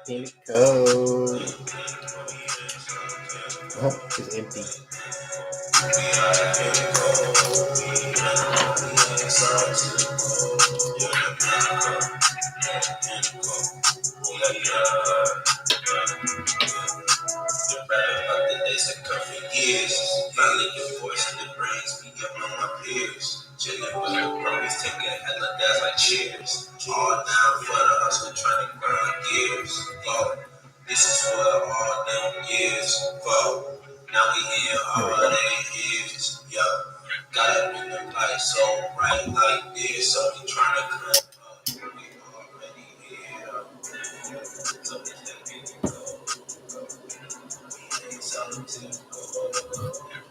Pinnacle. It's empty. Years, finally your voice and the brains be up on my peers. Chillin' with the homies, taking hella gas like cheers. All down for the hustle, trying to grind gears. Go, this is for all them years. Go, now we here all them years. Yo, got up in the light so bright like this. So we trying to come up, we already here. So we just go. We ain't something to go.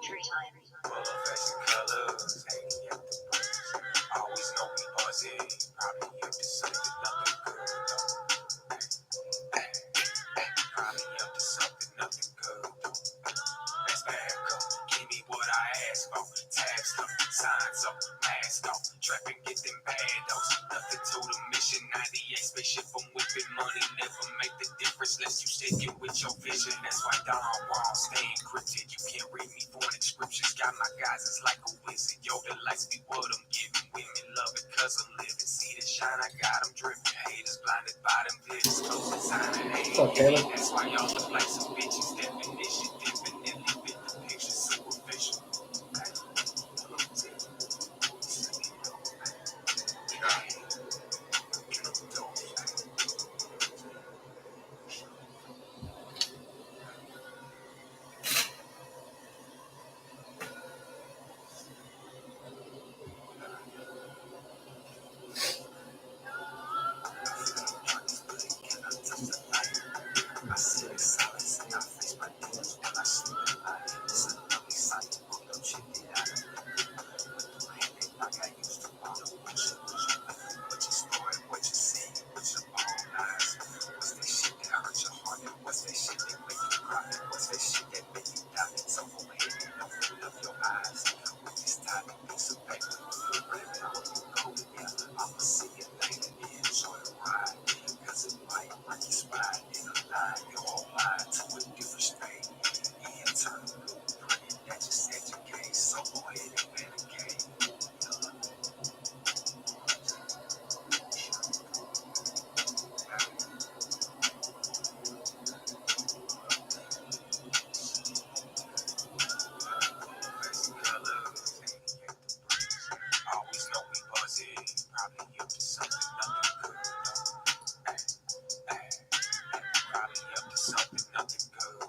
Full of fashion colors, hanging out the bricks. Always know we buzzing, probably up to something nothing good. Probably up to something nothing good. Let's back up, give me what I asked for. Tabs up, signs up, mask off. Trap and get them bandos. Nothing to the mission, 98 spaceship. I'm whipping money, never make the difference unless you stick it with your vision. That's why Don Wall stay encrypted. You can't read me for inscriptions. Got my guys, it's like a wizard. Yo, the lights be what I'm giving. Women love it cause I'm living. See the shine, I got them dripping. Haters blinded by them glitters. Close designer, What's up, Taylor? that's why y'all look like some bitches. Definition, definitely fit the picture. Superficial. I sit in silence and I face my demons when I sleep at night. It's a lovely sight. Don't check it out. With the man that like I used to want to what you story, what you see, what your own eyes. What's that shit that hurt your heart? And what's that shit that make you cry? What's that shit that make you doubt? So go ahead and open up your eyes. With this tiny piece of paper, baby, I hope you go. Yeah, I'ma see you later. Enjoy the ride. Cause it might break your spine in a line. Your whole mind to a different state. Internal blueprint that just educates. So go ahead and medicate. Always know we buzzing. Probably up to something nothing good. Probably up to something nothing good.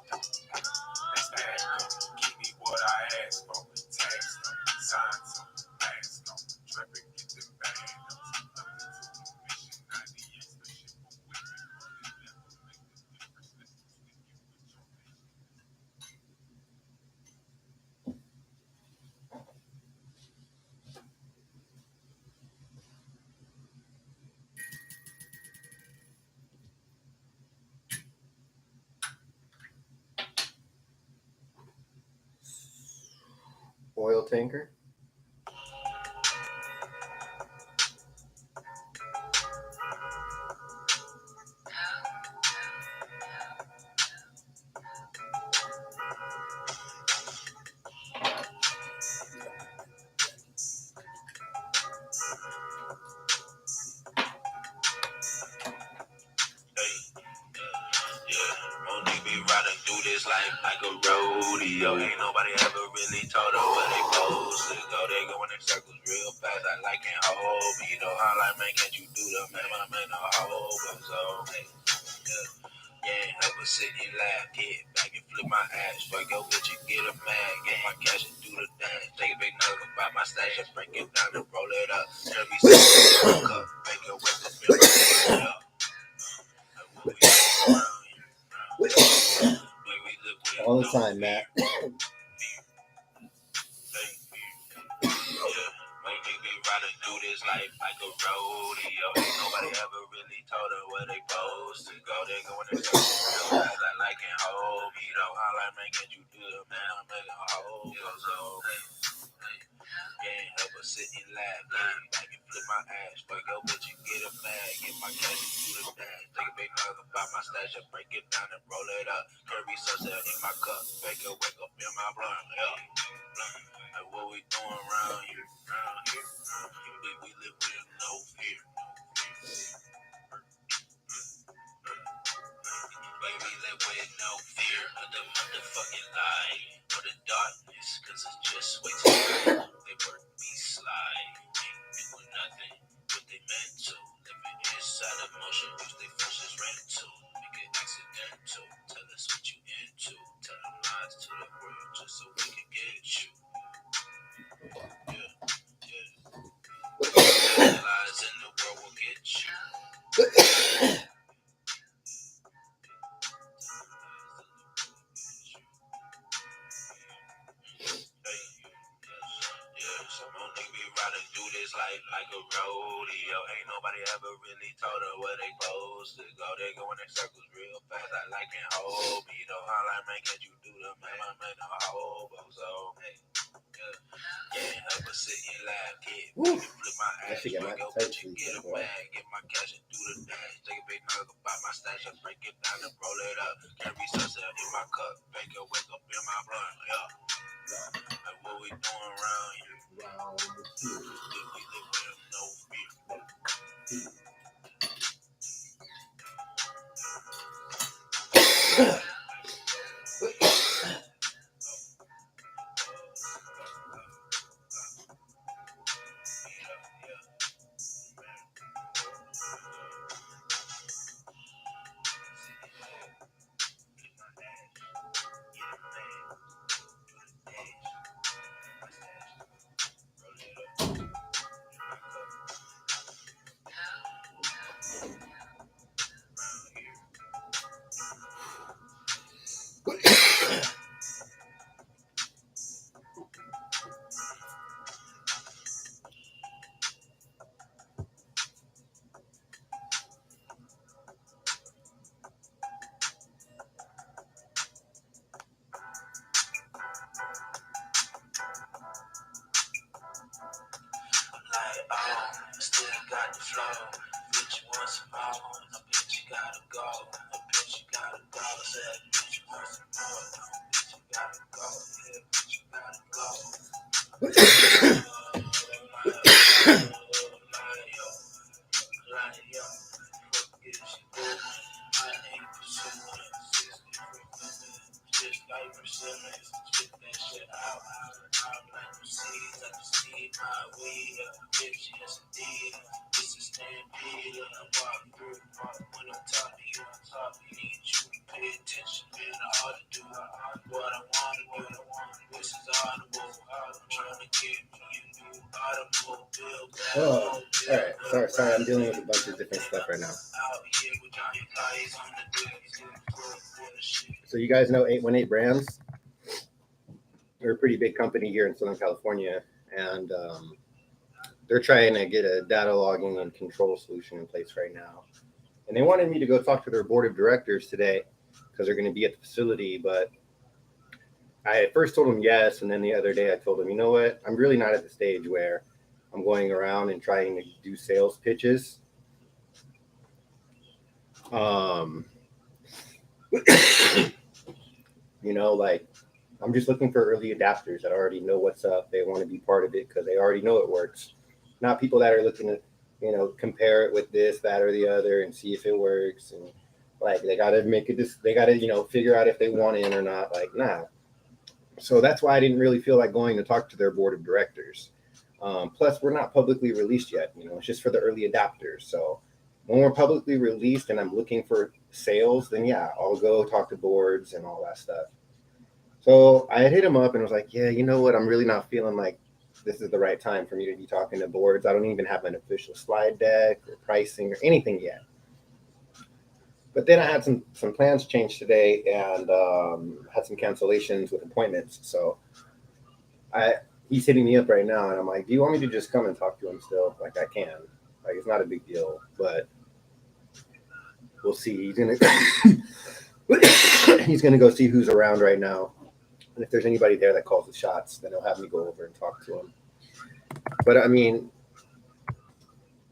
Let's back up. Give me what I asked for. Tags up, signs up, mask up. Trap and get them bandos. Nothing to the mission. 98 spaceship for women. Never make the difference. Let's stick it with your vision. Oil tanker. Monique be riding through this life like a rodeo. Ain't nobody ever really told her where they supposed to go. They going in circles real fast. I like can't hold me. You know how like man can't you do the man? My man a whole but so yeah, help her sit and laugh, get back and flip my ass. Fuck your bitch and get a mad. Get my cash and do the dance. Take a big nugget about my stash and break it down and roll it up. Tell me something, cup, make your way to feel my up. All the time, Matt. Riding through this life like a rodeo. Ain't nobody ever really told her where they supposed to go. They going in circles real fast. I like can't hold me though. How like man can you do it, man? I'm making a whole so can't help but sit and laugh. Yeah, I can flip my ass. Fuck your bitch and get a bag. Get my cash and do the dash. Take a big nugget about my stash and break it down and roll it up. Curry sunset in my cup. Bake a wake up in my blunt. Yeah. Like what we doing around here? We live with no fear. Baby, live with no fear of the motherfucking light or the darkness, cause it's just way too bright. They work me slide, ain't doing nothing, but they meant to. Living inside emotion, which they forces rental. Make it accidental, tell us what you into. Tell them lies to the world just so we can get you. Yeah, yeah. Lies in the world will get you. this life like a rodeo. Ain't nobody ever really told her where they supposed to go. They going in circles real fast. I like can hold me though. I like man, can't you do the man? My man no hobo. So hey, yeah, help us sit and laugh, kid. Flip my ass, bring your bitch and get a bag. Get my cash and do the dash. Take a big nugget about my stash and break it down and roll it up. Carry sunset in my cup, make it wake up in my blood. Yeah. Like what we doing around here? We live with no fear. Like, oh, still got the flow. Bitch, you want some more? No, bitch, you gotta go. No, bitch, you gotta go. Said, bitch, you want some more? No, bitch, you gotta go. Yeah, bitch, you gotta go. Like, yo, fuck this shit. I ain't pursuing 60 just like persimmons. Spit that shit out. I'm like the seeds, I just need my weed. Bitch, yes indeed. This is stampede. I walk through. When I'm talking, you need you to pay attention. Man, I ought to do what I want to do. This is audible. I'm trying to get me a new automobile. Oh, all right. Sorry. I'm dealing with a bunch of different stuff right now. So you guys know 818 Brands? They're a pretty big company here in Southern California, and they're trying to get a data logging and control solution in place right now. And they wanted me to go talk to their board of directors today because they're going to be at the facility. But I at first told them yes, and then the other day I told them, you know what? I'm really not at the stage where I'm going around and trying to do sales pitches. You know, like I'm just looking for early adapters that already know what's up. They want to be part of it because they already know it works. Not people that are looking to, compare it with this, that, or the other and see if it works. And like they got to make it. They got to, figure out if they want in or not. Like, nah. So that's why I didn't really feel like going to talk to their board of directors. Plus, we're not publicly released yet. It's just for the early adopters. So when we're publicly released and I'm looking for sales, then yeah, I'll go talk to boards and all that stuff. So I had hit him up and was like, yeah, you know what? I'm really not feeling like this is the right time for me to be talking to boards. I don't even have an official slide deck or pricing or anything yet. But then I had some plans change today and had some cancellations with appointments. So he's hitting me up right now, and I'm like, do you want me to just come and talk to him still? Like I can. Like it's not a big deal, but we'll see. He's gonna go see who's around right now. And if there's anybody there that calls the shots, then he'll have me go over and talk to him. But I mean,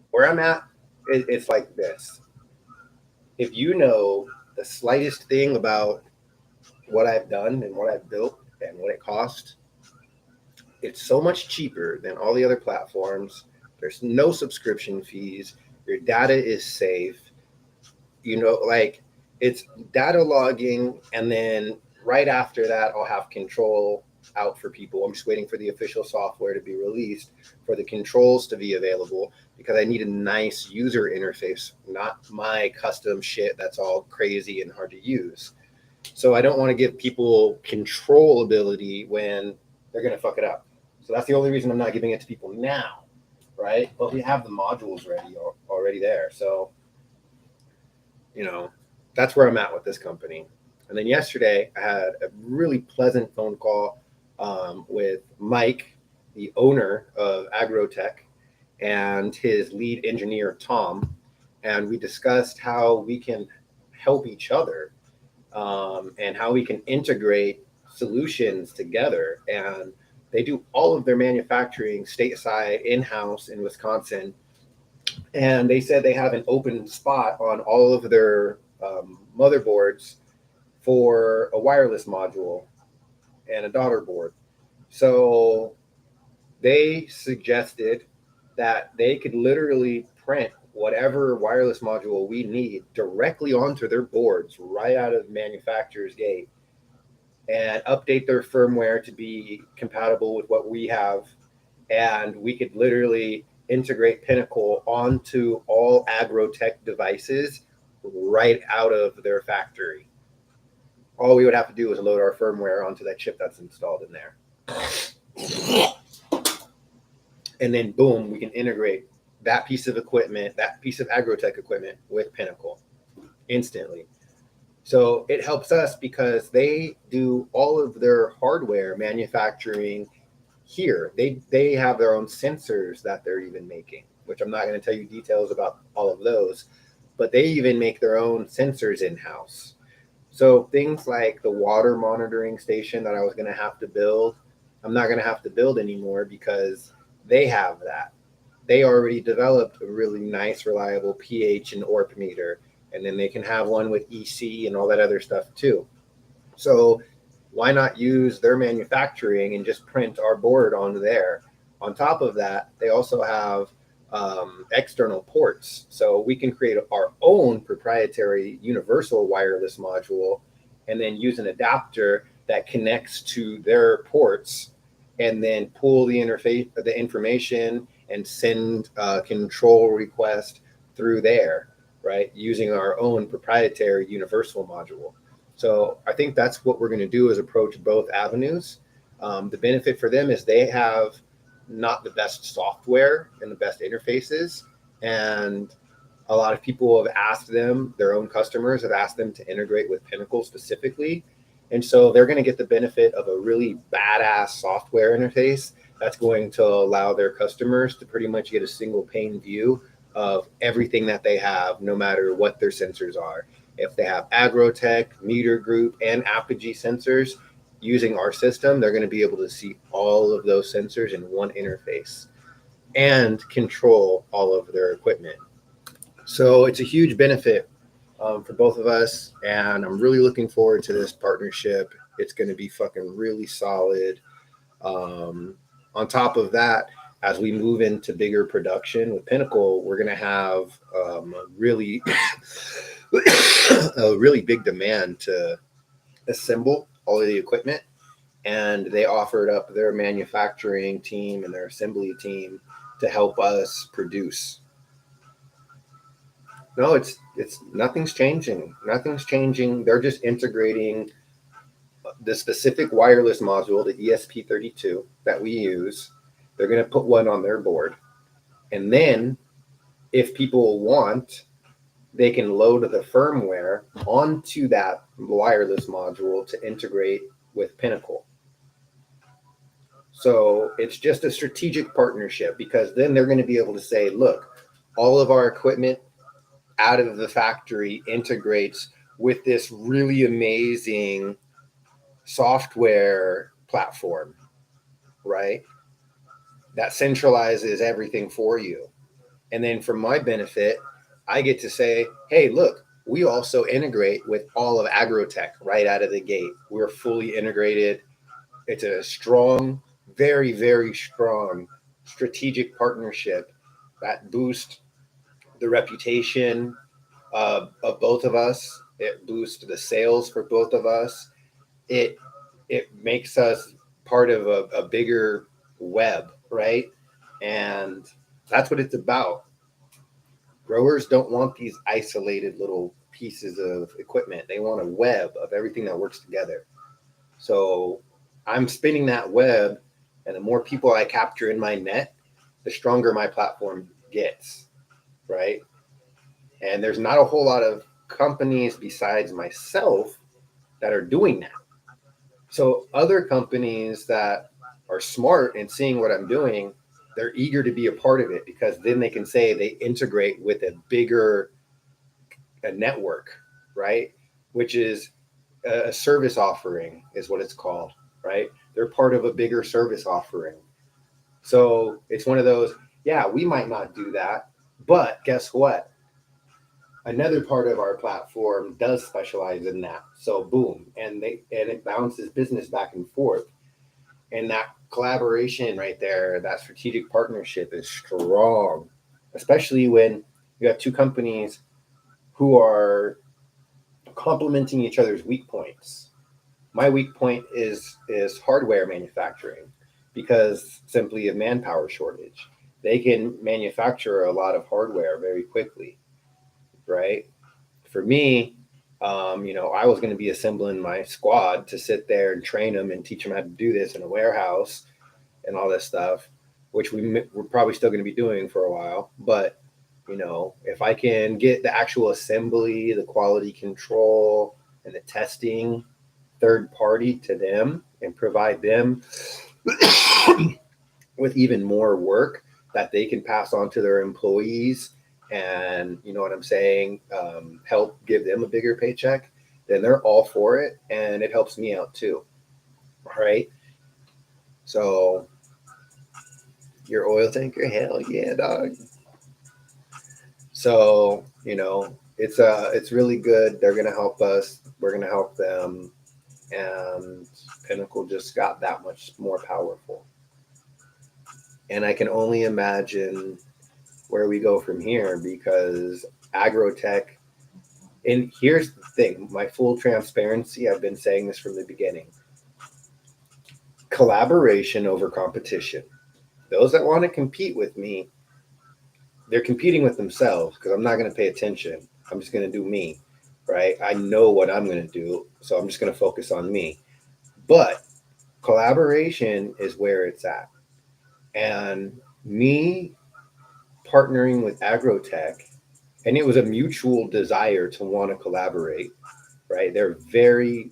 where I'm at, it's like this. If you know the slightest thing about what I've done and what I've built and what it cost, it's so much cheaper than all the other platforms. There's no subscription fees. Your data is safe. Like it's data logging, and then right after that, I'll have control out for people. I'm just waiting for the official software to be released for the controls to be available because I need a nice user interface, not my custom shit that's all crazy and hard to use. So I don't want to give people control ability when they're going to fuck it up. So that's the only reason I'm not giving it to people now, right? But we have the modules already there. So, that's where I'm at with this company. And then yesterday, I had a really pleasant phone call with Mike, the owner of Agrotech. and his lead engineer, Tom. And we discussed how we can help each other, and how we can integrate solutions together. And they do all of their manufacturing stateside in house in Wisconsin. And they said they have an open spot on all of their motherboards for a wireless module and a daughter board. So they suggested that they could literally print whatever wireless module we need directly onto their boards right out of the manufacturer's gate, and update their firmware to be compatible with what we have. And we could literally integrate Pinnacle onto all agrotech devices right out of their factory. All we would have to do is load our firmware onto that chip that's installed in there. And then boom, we can integrate that piece of equipment, that piece of agrotech equipment with Pinnacle instantly. So it helps us because they do all of their hardware manufacturing here. They have their own sensors that they're even making, which I'm not going to tell you details about all of those, but they even make their own sensors in house. So things like the water monitoring station that I was going to have to build, I'm not going to have to build anymore because they have that. They already developed a really nice, reliable pH and ORP meter, and then they can have one with EC and all that other stuff too. So why not use their manufacturing and just print our board onto there? On top of that, they also have external ports. So we can create our own proprietary universal wireless module and then use an adapter that connects to their ports, and then pull the information and send a control request through there, right? Using our own proprietary universal module. So I think that's what we're going to do, is approach both avenues. The benefit for them is they have not the best software and the best interfaces. And a lot of people have asked them, their own customers have asked them to integrate with Pinnacle specifically. And so they're going to get the benefit of a really badass software interface that's going to allow their customers to pretty much get a single pane view of everything that they have, no matter what their sensors are. If they have Agrotech, Meter Group, and Apogee sensors using our system, they're going to be able to see all of those sensors in one interface and control all of their equipment. So it's a huge benefit for both of us, and I'm really looking forward to this partnership. It's going to be fucking really solid. On top of that, as we move into bigger production with Pinnacle, we're going to have really a really big demand to assemble all of the equipment, and they offered up their manufacturing team and their assembly team to help us produce. No, it's nothing's changing. Nothing's changing. They're just integrating the specific wireless module, the ESP32 that we use. They're going to put one on their board, and then if people want, they can load the firmware onto that wireless module to integrate with Pinnacle. So it's just a strategic partnership, because then they're going to be able to say, look, all of our equipment out of the factory integrates with this really amazing software platform, right? That centralizes everything for you. And then for my benefit, I get to say, hey, look, we also integrate with all of Agrotech right out of the gate. We're fully integrated. It's a strong, very, very strong strategic partnership that boosts the reputation of both of us. It boosts the sales for both of us. It makes us part of a bigger web, right? And that's what it's about. Growers don't want these isolated little pieces of equipment. They want a web of everything that works together. So I'm spinning that web, and the more people I capture in my net, the stronger my platform gets, right? And there's not a whole lot of companies besides myself that are doing that. So other companies that are smart and seeing what I'm doing they're eager to be a part of it because then they can say they integrate with a bigger a network, right? Which is a service offering, is what it's called, right? They're part of a bigger service offering. So it's one of those, yeah, we might not do that, but guess what? Another part of our platform does specialize in that. So boom, and it bounces business back and forth. And that collaboration right there, that strategic partnership is strong, especially when you have two companies who are complementing each other's weak points. My weak point is hardware manufacturing because simply of manpower shortage. They can manufacture a lot of hardware very quickly, right? For me, I was going to be assembling my squad to sit there and train them and teach them how to do this in a warehouse and all this stuff, which we're probably still going to be doing for a while. But if I can get the actual assembly, the quality control, and the testing third party to them and provide them with even more work that they can pass on to their employees and you know what I'm saying, help give them a bigger paycheck, then they're all for it and it helps me out too. Right. So your oil tanker, hell yeah, dog. So it's really good. They're gonna help us, we're gonna help them, and Pinnacle just got that much more powerful. And I can only imagine where we go from here because agrotech. And here's the thing, my full transparency, I've been saying this from the beginning: collaboration over competition. Those that want to compete with me, they're competing with themselves because I'm not going to pay attention. I'm just going to do me, right? I know what I'm going to do, so I'm just going to focus on me. But collaboration is where it's at. And me partnering with agrotech, and it was a mutual desire to want to collaborate, right? They're very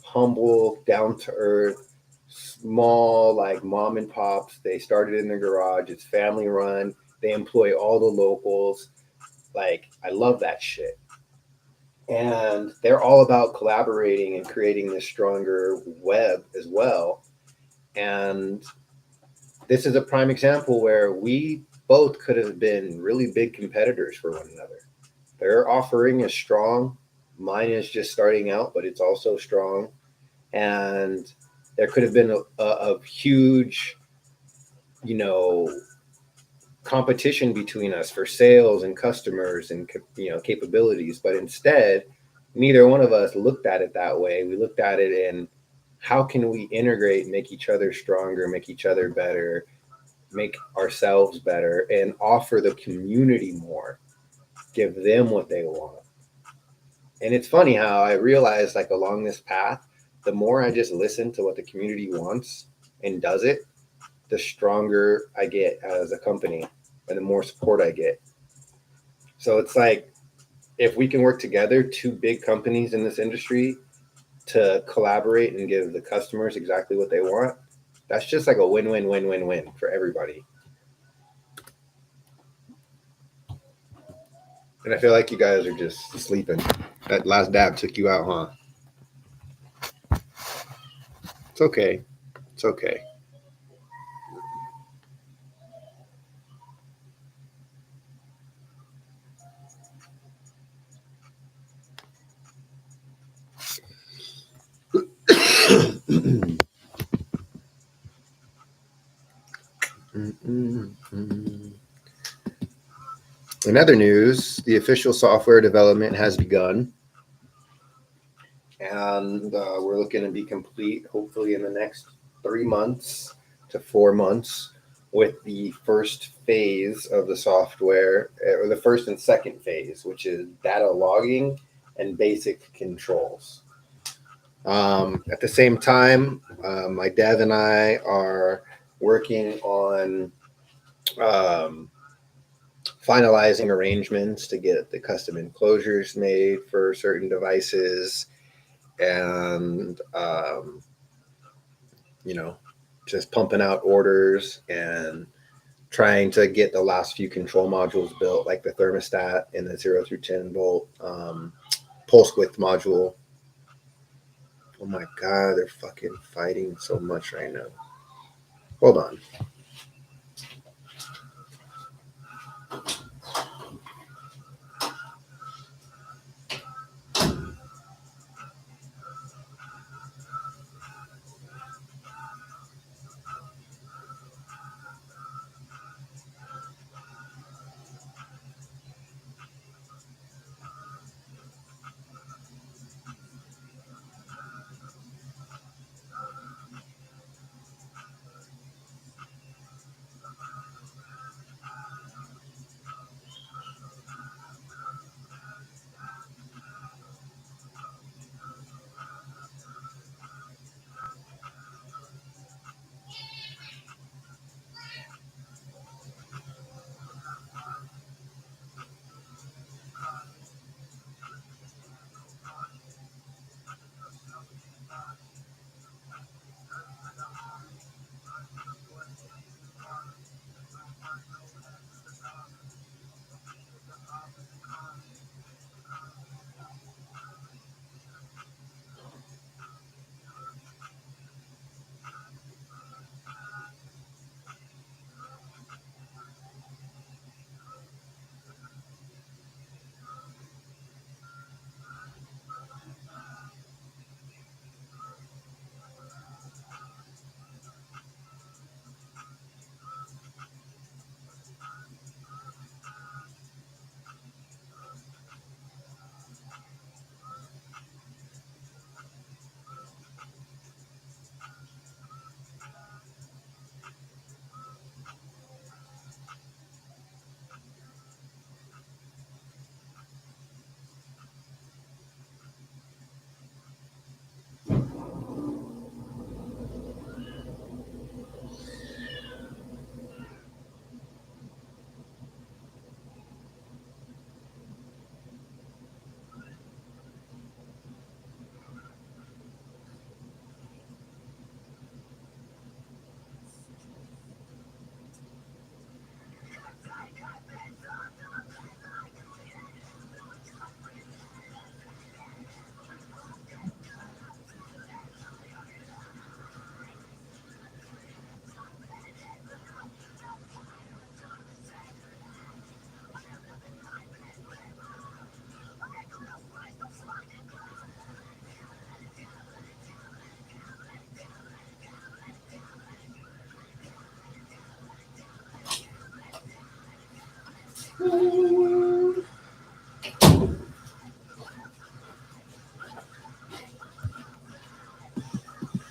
humble, down to earth, small, like mom and pops. They started in their garage. It's family run. They employ all the locals. Like, I love that shit. And they're all about collaborating and creating this stronger web as well. And this is a prime example where we both could have been really big competitors for one another. Their offering is strong. Mine is just starting out, but it's also strong. And there could have been a huge, you know, competition between us for sales and customers and capabilities. But instead, neither one of us looked at it that way. We looked at it in how can we integrate, make each other stronger, make each other better, make ourselves better, and offer the community more, give them what they want. And it's funny how I realized, like, along this path, the more I just listen to what the community wants and does it, the stronger I get as a company and the more support I get. So it's like if we can work together, two big companies in this industry, to collaborate and give the customers exactly what they want, that's just like a win win win win win for everybody. And I feel like you guys are just sleeping. That last dab took you out, huh? It's okay. It's okay. In other news, the official software development has begun, and we're looking to be complete hopefully in the next 3 months to 4 months with the first phase of the software, or the first and second phase, which is data logging and basic controls. At the same time, my dev and I are working on um, finalizing arrangements to get the custom enclosures made for certain devices, and you know just pumping out orders and trying to get the last few control modules built, like the thermostat and the 0 through 10 volt pulse width module. Oh my god, they're fucking fighting so much right now. Hold on.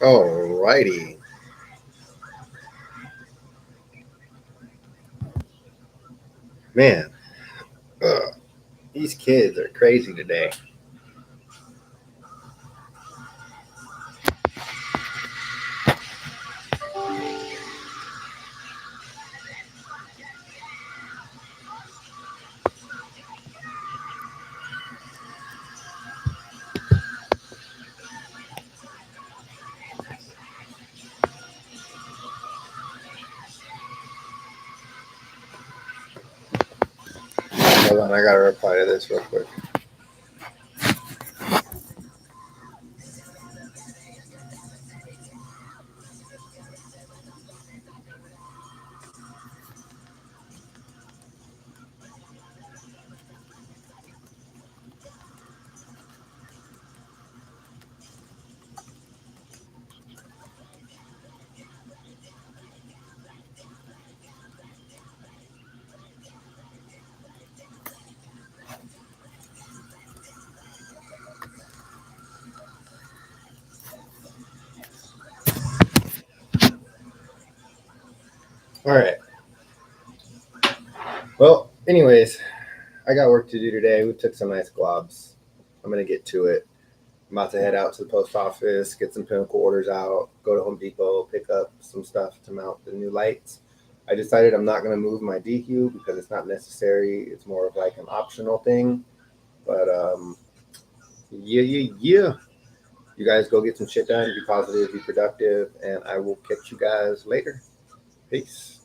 Alrighty. Man, these kids are crazy today. Hold on, I gotta reply to this real quick. All right. Well, anyways, I got work to do today. We took some nice globs. I'm gonna get to it. I'm about to head out to the post office, get some Pinnacle orders out, go to Home Depot, pick up some stuff to mount the new lights. I decided I'm not gonna move my DQ because it's not necessary. It's more of like an optional thing. But yeah. You guys go get some shit done. Be positive, be productive, and I will catch you guys later. Peace.